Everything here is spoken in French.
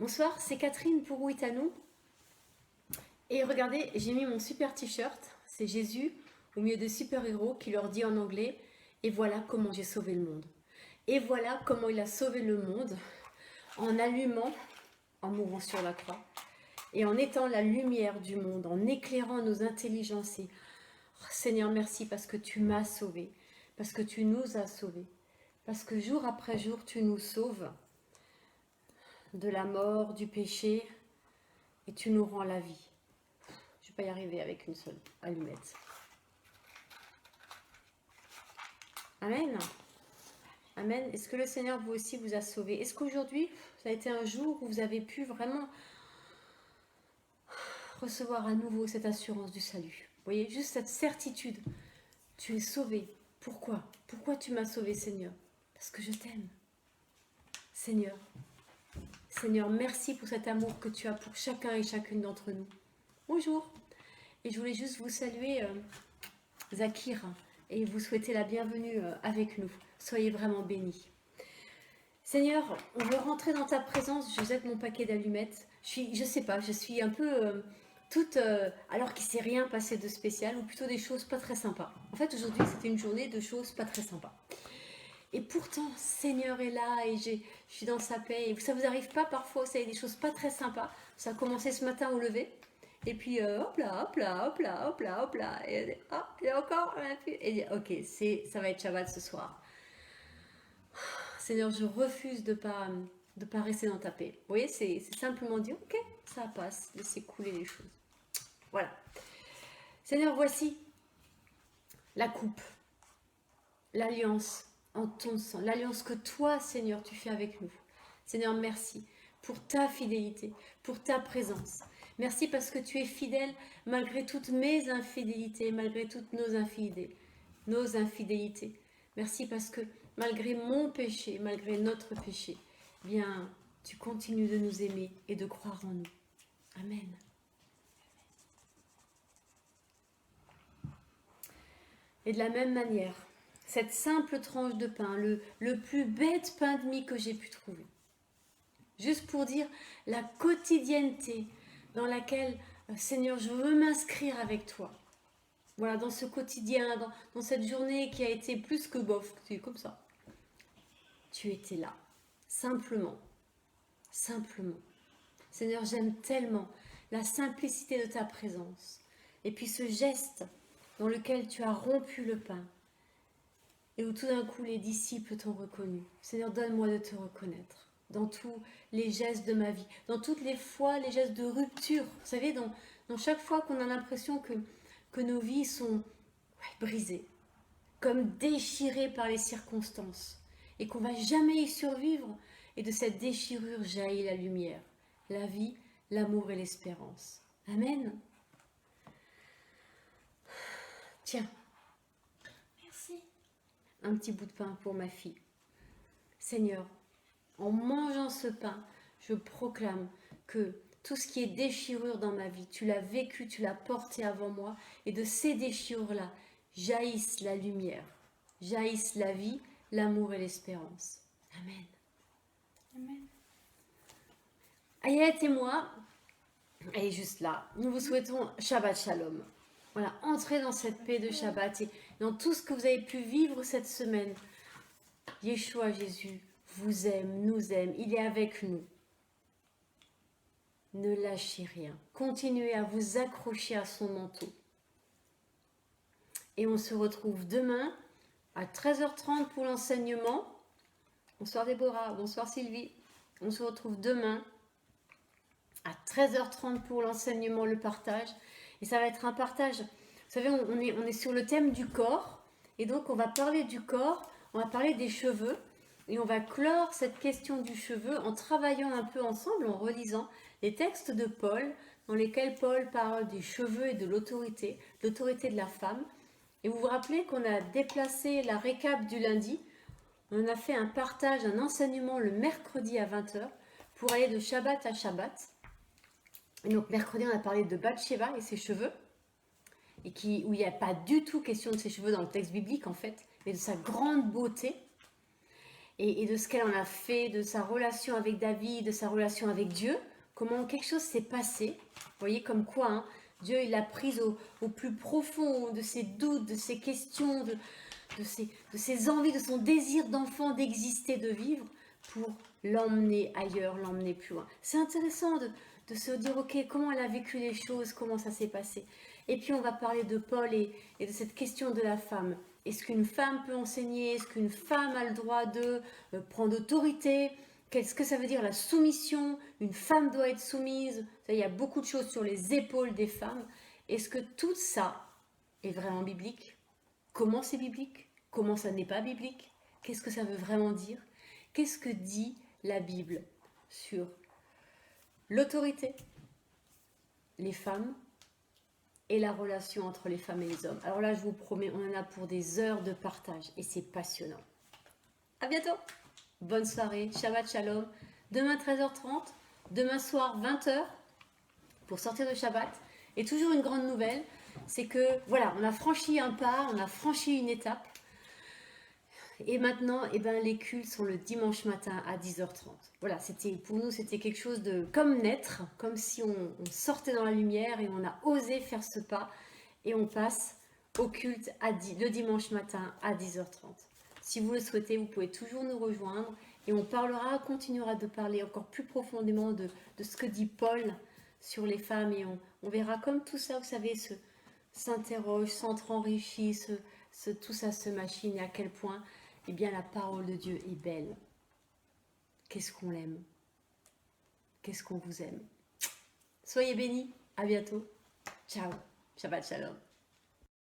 Bonsoir, c'est Catherine pour Ouitanou. Et regardez, j'ai mis mon super t-shirt, c'est Jésus au milieu de super-héros qui leur dit en anglais « Et voilà comment j'ai sauvé le monde ». Et voilà comment il a sauvé le monde en allumant, en mourant sur la croix, et en étant la lumière du monde, en éclairant nos intelligences. Et oh, Seigneur, merci parce que tu m'as sauvé, parce que tu nous as sauvés, parce que jour après jour, tu nous sauves de la mort, du péché, et tu nous rends la vie. Je ne vais pas y arriver avec une seule allumette. Amen. Amen. Est-ce que le Seigneur vous aussi vous a sauvé? Est-ce qu'aujourd'hui, ça a été un jour où vous avez pu vraiment recevoir à nouveau cette assurance du salut? Vous voyez, juste cette certitude. Tu es sauvé. Pourquoi? Pourquoi tu m'as sauvé, Seigneur? Parce que je t'aime. Seigneur. Seigneur, merci pour cet amour que tu as pour chacun et chacune d'entre nous. Bonjour. Et je voulais juste vous saluer, Zakir, et vous souhaiter la bienvenue avec nous. Soyez vraiment bénis. Seigneur, on veut rentrer dans ta présence. Je jette mon paquet d'allumettes. Je sais pas, je suis un peu toute, alors qu'il ne s'est rien passé de spécial, ou plutôt des choses pas très sympas. En fait, aujourd'hui, c'était une journée de choses pas très sympas. Et pourtant, Seigneur est là et je suis dans sa paix. Et ça vous arrive pas parfois, ça y a des choses pas très sympas. Ça a commencé ce matin au lever. Et puis, hop là, hop là, hop là, hop là, hop là. Et, et encore, et ok, ça va être Shabbat ce soir. Seigneur, je refuse de pas rester dans ta paix. Vous voyez, c'est simplement dire, ok, ça passe, laissez couler les choses. Voilà. Seigneur, voici la coupe, l'alliance en ton sang, l'alliance que toi, Seigneur, tu fais avec nous. Seigneur, merci pour ta fidélité, pour ta présence. Merci parce que tu es fidèle malgré toutes mes infidélités, malgré toutes nos infidélités. Merci parce que malgré mon péché, malgré notre péché, bien, tu continues de nous aimer et de croire en nous. Amen. Et de la même manière, cette simple tranche de pain, le plus bête pain de mie que j'ai pu trouver, juste pour dire la quotidienneté dans laquelle, Seigneur, je veux m'inscrire avec toi. Voilà, dans ce quotidien, dans cette journée qui a été plus que bof, c'est comme ça. Tu étais là, simplement. Seigneur, j'aime tellement la simplicité de ta présence. Et puis ce geste dans lequel tu as rompu le pain et où tout d'un coup les disciples t'ont reconnu. Seigneur, donne-moi de te reconnaître dans tous les gestes de ma vie, dans toutes les fois, les gestes de rupture. Vous savez, dans chaque fois qu'on a l'impression que nos vies sont brisées, comme déchirées par les circonstances, et qu'on ne va jamais y survivre, et de cette déchirure jaillit la lumière, la vie, l'amour et l'espérance. Amen. Tiens, merci. Un petit bout de pain pour ma fille. Seigneur, en mangeant ce pain, je proclame que tout ce qui est déchirure dans ma vie, tu l'as vécu, tu l'as porté avant moi, et de ces déchirures-là, jaillisse la lumière, jaillisse la vie, l'amour et l'espérance. Amen. Amen. Ayette et moi, et juste là, nous vous souhaitons Shabbat Shalom. Voilà, entrez dans cette paix de Shabbat et dans tout ce que vous avez pu vivre cette semaine. Yeshua, Jésus, vous aime, nous aime, il est avec nous. Ne lâchez rien. Continuez à vous accrocher à son manteau. Et on se retrouve demain à 13h30 pour l'enseignement. Bonsoir Déborah, bonsoir Sylvie. On se retrouve demain à 13h30 pour l'enseignement, le partage. Et ça va être un partage, vous savez, on est sur le thème du corps. Et donc, on va parler du corps, on va parler des cheveux. Et on va clore cette question du cheveu en travaillant un peu ensemble, en relisant les textes de Paul, dans lesquels Paul parle des cheveux et de l'autorité de la femme. Et vous vous rappelez qu'on a déplacé la récap du lundi. On a fait un partage, un enseignement le mercredi à 20h pour aller de Shabbat à Shabbat. Et donc mercredi, on a parlé de Bathsheba et ses cheveux, où il n'y a pas du tout question de ses cheveux dans le texte biblique en fait, mais de sa grande beauté et de ce qu'elle en a fait, de sa relation avec David, de sa relation avec Dieu, comment quelque chose s'est passé. Vous voyez comme quoi hein, Dieu il l'a prise au plus profond de ses doutes, de ses questions, de ses envies, de son désir d'enfant, d'exister, de vivre, pour l'emmener ailleurs, l'emmener plus loin. C'est intéressant de se dire, ok, comment elle a vécu les choses, comment ça s'est passé. Et puis on va parler de Paul et de cette question de la femme. Est-ce qu'une femme peut enseigner? Est-ce qu'une femme a le droit de prendre autorité? Qu'est-ce que ça veut dire la soumission? Une femme doit être soumise. Il y a beaucoup de choses sur les épaules des femmes. Est-ce que tout ça est vraiment biblique? Comment c'est biblique? Comment ça n'est pas biblique? Qu'est-ce que ça veut vraiment dire? Qu'est-ce que dit la Bible sur l'autorité, les femmes et la relation entre les femmes et les hommes? Alors là, je vous promets, on en a pour des heures de partage et c'est passionnant. À bientôt. Bonne soirée, Shabbat Shalom. Demain 13h30, demain soir 20h pour sortir de Shabbat. Et toujours une grande nouvelle, c'est que voilà, on a franchi un pas, on a franchi une étape. Et maintenant, eh ben, les cultes sont le dimanche matin à 10h30. Voilà, pour nous, c'était quelque chose de comme naître, comme si on sortait dans la lumière et on a osé faire ce pas. Et on passe au culte le dimanche matin à 10h30. Si vous le souhaitez, vous pouvez toujours nous rejoindre et on continuera de parler encore plus profondément de ce que dit Paul sur les femmes et on verra comme tout ça, vous savez, s'interroge, s'enrichit, tout ça se machine et à quel point eh bien la parole de Dieu est belle. Qu'est-ce qu'on l'aime? Qu'est-ce qu'on vous aime? Soyez bénis, à bientôt. Ciao, Shabbat Shalom.